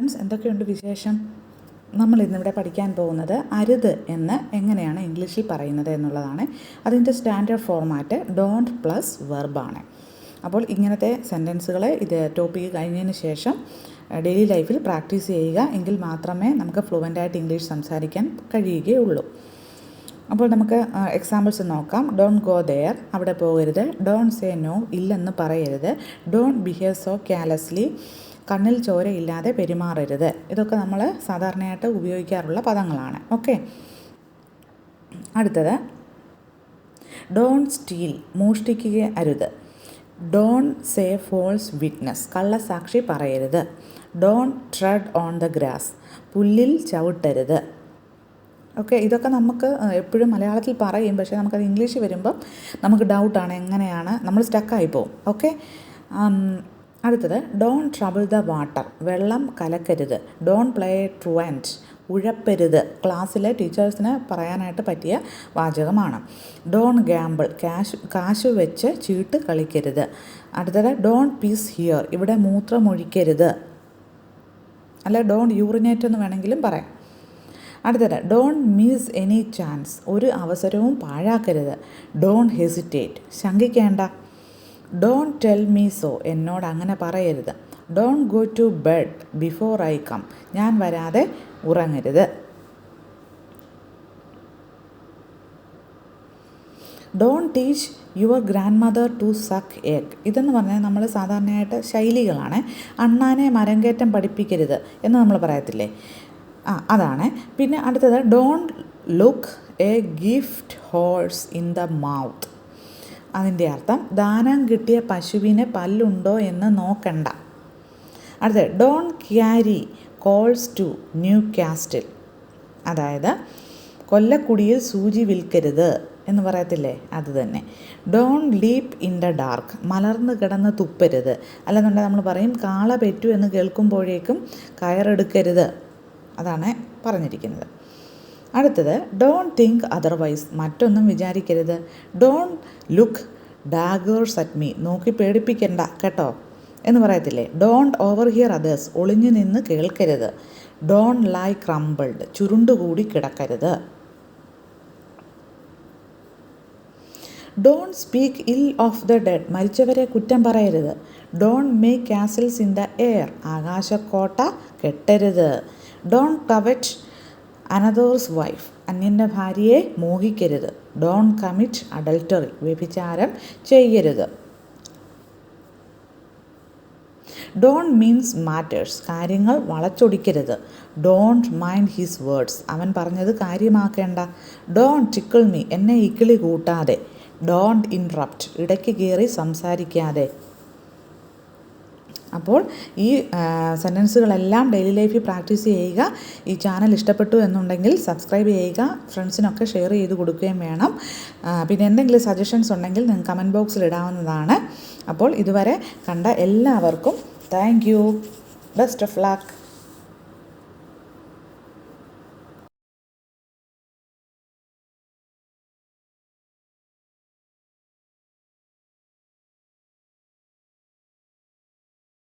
Friends, എന്തൊക്കെയുണ്ട് വിശേഷം? നമ്മൾ ഇന്നിവിടെ പഠിക്കാൻ പോകുന്നത് അരുത് എന്ന് എങ്ങനെയാണ് ഇംഗ്ലീഷിൽ പറയുന്നത് എന്നുള്ളതാണ്. അതിൻ്റെ സ്റ്റാൻഡേർഡ് ഫോർമാറ്റ് ഡോണ്ട് പ്ലസ് വെർബാണ്. അപ്പോൾ ഇങ്ങനത്തെ സെൻറ്റൻസുകൾ ഇത് ടോപ്പിക്ക് കഴിഞ്ഞതിന് ശേഷം ഡെയിലി ലൈഫിൽ പ്രാക്ടീസ് ചെയ്യുക. എങ്കിൽ മാത്രമേ നമുക്ക് ഫ്ലുവൻ്റായിട്ട് ഇംഗ്ലീഷ് സംസാരിക്കാൻ കഴിയുകയുള്ളൂ. അപ്പോൾ നമുക്ക് എക്സാമ്പിൾസ് നോക്കാം. ഡോണ്ട് ഗോ ദെയർ, അവിടെ പോകരുത്. ഡോണ്ട് സേ നോ, ഇല്ലെന്ന് പറയരുത്. ഡോണ്ട് ബിഹേവ് സോ കെയർലെസ്ലി, കണ്ണിൽ ചോരയില്ലാതെ പെരുമാറരുത്. ഇതൊക്കെ നമ്മൾ സാധാരണയായിട്ട് ഉപയോഗിക്കാറുള്ള പദങ്ങളാണ്. ഓക്കെ, അടുത്തത് ഡോണ്ട് സ്റ്റീൽ, മോഷ്ടിക്കുക അരുത്. ഡോണ്ട് സേ ഫോൾസ് വിറ്റ്നസ്, കള്ളസാക്ഷി പറയരുത്. Don't tread on the grass, പുല്ലിൽ ചവിട്ടരുത്. ഓക്കെ, ഇതൊക്കെ നമുക്ക് എപ്പോഴും മലയാളത്തിൽ പറയും, പക്ഷേ നമുക്കത് ഇംഗ്ലീഷിൽ വരുമ്പം നമുക്ക് ഡൗട്ടാണ്, എങ്ങനെയാണ്, നമ്മൾ സ്റ്റക്കായി പോകും. ഓക്കെ, അടുത്തത് ഡോണ്ട് ട്രബിൾ ദ വാട്ടർ, വെള്ളം കലക്കരുത്. Don't play ട്രുവൻറ്റ്, ഉഴപ്പരുത്. ക്ലാസ്സിലെ ടീച്ചേഴ്സിന് പറയാനായിട്ട് പറ്റിയ വാചകമാണ്. ഡോണ്ട് ഗാമ്പിൾ, കാശ് വെച്ച് ചീട്ട് കളിക്കരുത്. അടുത്തത് ഡോണ്ട് പീസ് ഹിയർ, ഇവിടെ മൂത്രമൊഴിക്കരുത്. അല്ല, ഡോണ്ട് യൂറിനേറ്റ് എന്ന് വേണമെങ്കിലും പറയാം. അടുത്തത് ഡോണ്ട് മിസ് എനി ചാൻസ്, ഒരു അവസരവും പാഴാക്കരുത്. ഡോണ്ട് ഹെസിറ്റേറ്റ്, ശങ്കിക്കേണ്ട. ഡോണ്ട് ടെൽ മീ സോ, എന്നോട് അങ്ങനെ പറയരുത്. Don't go to bed before I come, ഞാൻ വരാതെ ഉറങ്ങരുത്. Don't teach your grandmother to suck egg, ഇതെന്ന് പറഞ്ഞാൽ നമ്മൾ സാധാരണയായിട്ട് ശൈലികളാണ്. അണ്ണാനെ മരം കയറ്റം പഠിപ്പിക്കരുത് എന്ന് നമ്മൾ പറയത്തില്ലേ, അതാണ്. പിന്നെ അടുത്തത് don't look a gift horse in the mouth, അതിൻ്റെ അർത്ഥം ദാനം കിട്ടിയ പശുവിന് പല്ലുണ്ടോ എന്ന് നോക്കണ്ട. അടുത്തത് don't carry coals to Newcastle, അതായത് കൊല്ലക്കുടിയിൽ സൂചി വിൽക്കരുത് എന്ന് പറയത്തില്ലേ, അത് തന്നെ. Don't leap in the dark, മലർന്ന് കിടന്ന് തുപ്പരുത്. അല്ലെന്നുണ്ടെങ്കിൽ നമ്മൾ പറയും കാള പെറ്റു എന്ന് കേൾക്കുമ്പോഴേക്കും കയറെടുക്കരുത്, അതാണ് പറഞ്ഞിരിക്കുന്നത്. അടുത്തത് ഡോണ്ട് തിങ്ക് അതർവൈസ്, മറ്റൊന്നും വിചാരിക്കരുത്. ഡോണ്ട് ലുക്ക് ഡാഗേഴ്സ് അറ്റ് മീ, നോക്കി പേടിപ്പിക്കണ്ട കേട്ടോ എന്ന് പറയത്തില്ലേ. ഡോണ്ട് ഓവർ ഹിയർ അതേഴ്സ്, ഒളിഞ്ഞു നിന്ന് കേൾക്കരുത്. ഡോണ്ട് ലൈ ക്രംബിൾഡ്, ചുരുണ്ടുകൂടി കിടക്കരുത്. Don't speak ill of the dead, മരിച്ചവരെ കുറ്റം പറയരുത്. Don't make castles in the air, ആകാശക്കോട്ട കെട്ടരുത്. ഡോണ്ട് കവറ്റ് അനദേഴ്സ് വൈഫ്, അന്യൻ്റെ ഭാര്യയെ മോഹിക്കരുത്. ഡോണ്ട് കമ്മിറ്റ് അഡൾട്ടറി, വ്യഭിചാരം ചെയ്യരുത്. ഡോണ്ട് മീൻസ് മാറ്റേഴ്സ്, കാര്യങ്ങൾ വളച്ചൊടിക്കരുത്. ഡോണ്ട് മൈൻഡ് ഹിസ് വേർഡ്സ്, അവൻ പറഞ്ഞത് കാര്യമാക്കേണ്ട. ഡോണ്ട് ടിക്കിൾ മീ, എന്നെ ഇക്കിളി കൂട്ടാതെ. ഡോണ്ട് ഇൻറപ്റ്റ്, ഇടയ്ക്ക് കയറി സംസാരിക്കാതെ. അപ്പോൾ ഈ സെൻറ്റൻസുകളെല്ലാം ഡെയിലി ലൈഫിൽ പ്രാക്ടീസ് ചെയ്യുക. ഈ ചാനൽ ഇഷ്ടപ്പെട്ടു എന്നുണ്ടെങ്കിൽ സബ്സ്ക്രൈബ് ചെയ്യുക, ഫ്രണ്ട്സിനൊക്കെ ഷെയർ ചെയ്ത് കൊടുക്കുകയും വേണം. പിന്നെ എന്തെങ്കിലും സജഷൻസ് ഉണ്ടെങ്കിൽ നിങ്ങൾക്ക് കമൻറ്റ് ബോക്സിൽ ഇടാവുന്നതാണ്. അപ്പോൾ ഇതുവരെ കണ്ട എല്ലാവർക്കും thank you, best of luck.